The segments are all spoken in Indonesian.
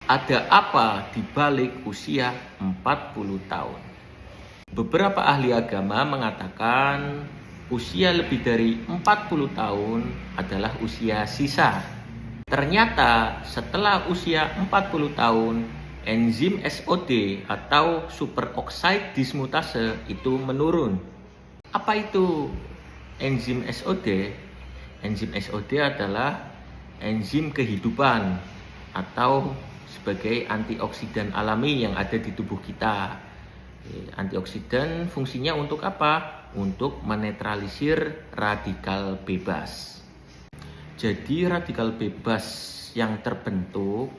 Ada apa di balik usia 40 tahun? Beberapa ahli agama mengatakan usia lebih dari 40 tahun adalah usia sisa. Ternyata setelah usia 40 tahun, enzim SOD atau superoxide dismutase itu menurun. Apa itu enzim SOD? Enzim SOD adalah enzim kehidupan atau sebagai antioksidan alami yang ada di tubuh kita. Antioksidan fungsinya untuk apa? Untuk menetralisir radikal bebas. Jadi radikal bebas yang terbentuk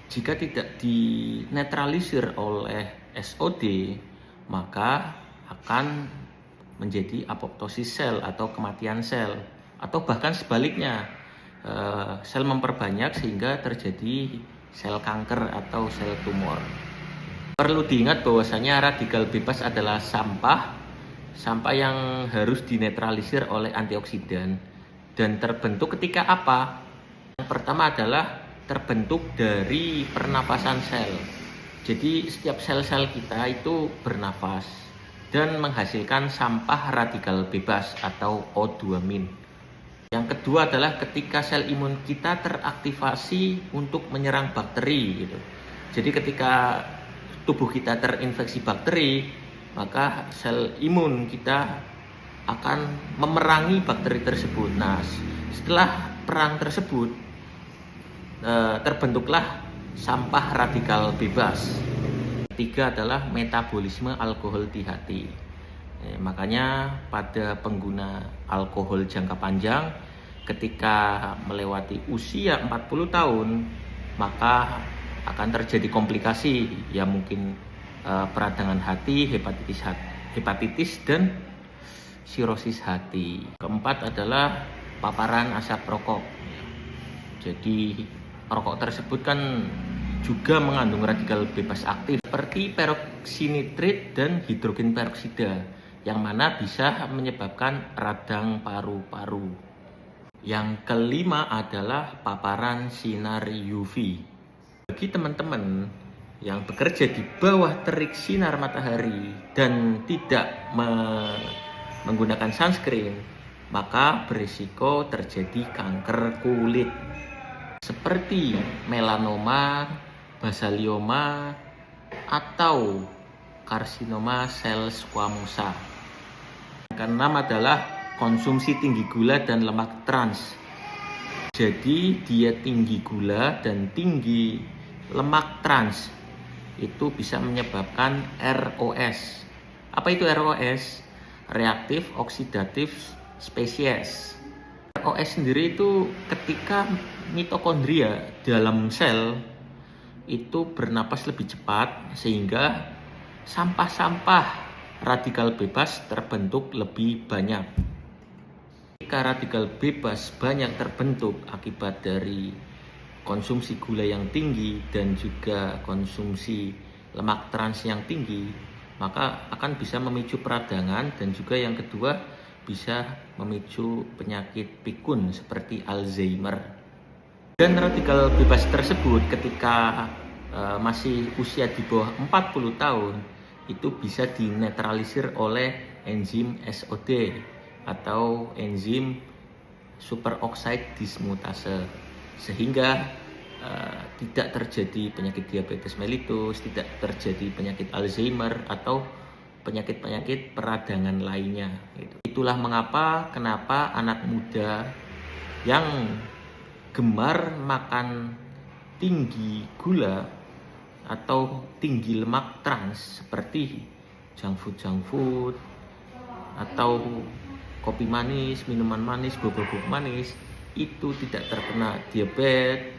jika tidak dinetralisir oleh SOD, maka akan menjadi apoptosis sel atau kematian sel, atau bahkan sebaliknya, sel memperbanyak sehingga terjadi sel kanker atau sel tumor. Perlu diingat bahwasanya radikal bebas adalah sampah yang harus dinetralisir oleh antioksidan dan terbentuk ketika apa? Yang pertama adalah terbentuk dari pernapasan sel. Jadi setiap sel-sel kita itu bernafas dan menghasilkan sampah radikal bebas atau O2-. Yang kedua adalah ketika sel imun kita teraktivasi untuk menyerang bakteri gitu. Jadi ketika tubuh kita terinfeksi bakteri, maka sel imun kita akan memerangi bakteri tersebut. Nah, setelah perang tersebut terbentuklah sampah radikal bebas. Ketiga adalah metabolisme alkohol di hati. Makanya pada pengguna alkohol jangka panjang, ketika melewati usia 40 tahun, maka akan terjadi komplikasi, ya mungkin peradangan hati, hepatitis dan sirosis hati. Keempat adalah paparan asap rokok. Jadi rokok tersebut kan juga mengandung radikal bebas aktif seperti peroksinitrit dan hidrogen peroksida, yang mana bisa menyebabkan radang paru-paru. Yang kelima adalah paparan sinar UV. Bagi teman-teman yang bekerja di bawah terik sinar matahari dan tidak menggunakan sunscreen, maka berisiko terjadi kanker kulit seperti melanoma, basalioma, atau karsinoma sel squamosa. Keenam adalah konsumsi tinggi gula dan lemak trans. Jadi diet tinggi gula dan tinggi lemak trans itu bisa menyebabkan ROS. Apa itu ROS? Reaktif oksidatif spesies. ROS sendiri itu ketika mitokondria dalam sel itu bernapas lebih cepat sehingga sampah-sampah radikal bebas terbentuk lebih banyak. Jika radikal bebas banyak terbentuk akibat dari konsumsi gula yang tinggi dan juga konsumsi lemak trans yang tinggi, maka akan bisa memicu peradangan dan juga yang kedua bisa memicu penyakit pikun seperti Alzheimer. Dan radikal bebas tersebut ketika masih usia di bawah 40 tahun itu bisa dinetralisir oleh enzim SOD atau enzim superoxide dismutase, sehingga tidak terjadi penyakit diabetes mellitus, tidak terjadi penyakit Alzheimer atau penyakit-penyakit peradangan lainnya. Itulah kenapa anak muda yang gemar makan tinggi gula atau tinggi lemak trans seperti junk food atau kopi manis, minuman manis, bubuk manis itu tidak terkena diabetes,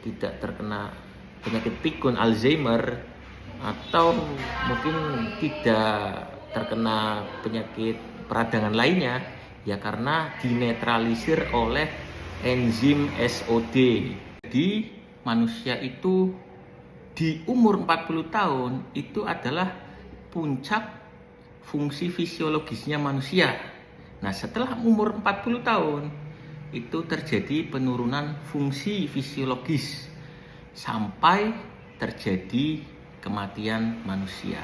tidak terkena penyakit pikun Alzheimer, atau mungkin tidak terkena penyakit peradangan lainnya, ya karena dinetralisir oleh enzim SOD. Jadi manusia itu di umur 40 tahun itu adalah puncak fungsi fisiologisnya manusia. Nah, setelah umur 40 tahun itu terjadi penurunan fungsi fisiologis sampai terjadi kematian manusia.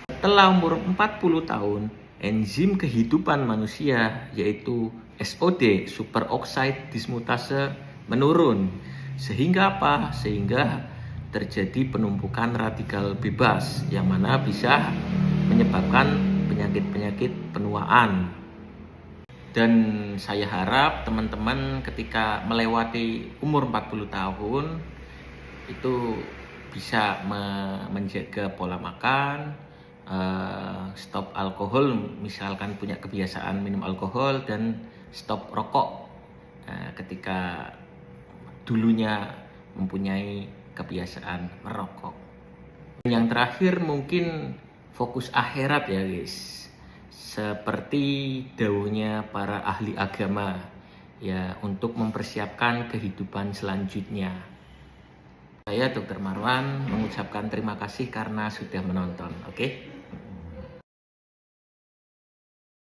Setelah umur 40 tahun, enzim kehidupan manusia yaitu SOD, superoxide dismutase, menurun. Sehingga apa? Sehingga terjadi penumpukan radikal bebas yang mana bisa menyebabkan penyakit-penyakit penuaan. Dan saya harap teman-teman ketika melewati umur 40 tahun itu bisa menjaga pola makan, stop alkohol, misalkan punya kebiasaan minum alkohol, dan stop rokok ketika dulunya mempunyai kebiasaan merokok. Yang terakhir mungkin fokus akhirat ya guys, seperti dawuhnya para ahli agama ya, untuk mempersiapkan kehidupan selanjutnya. Saya Dr. Marwan mengucapkan terima kasih karena sudah menonton. Oke.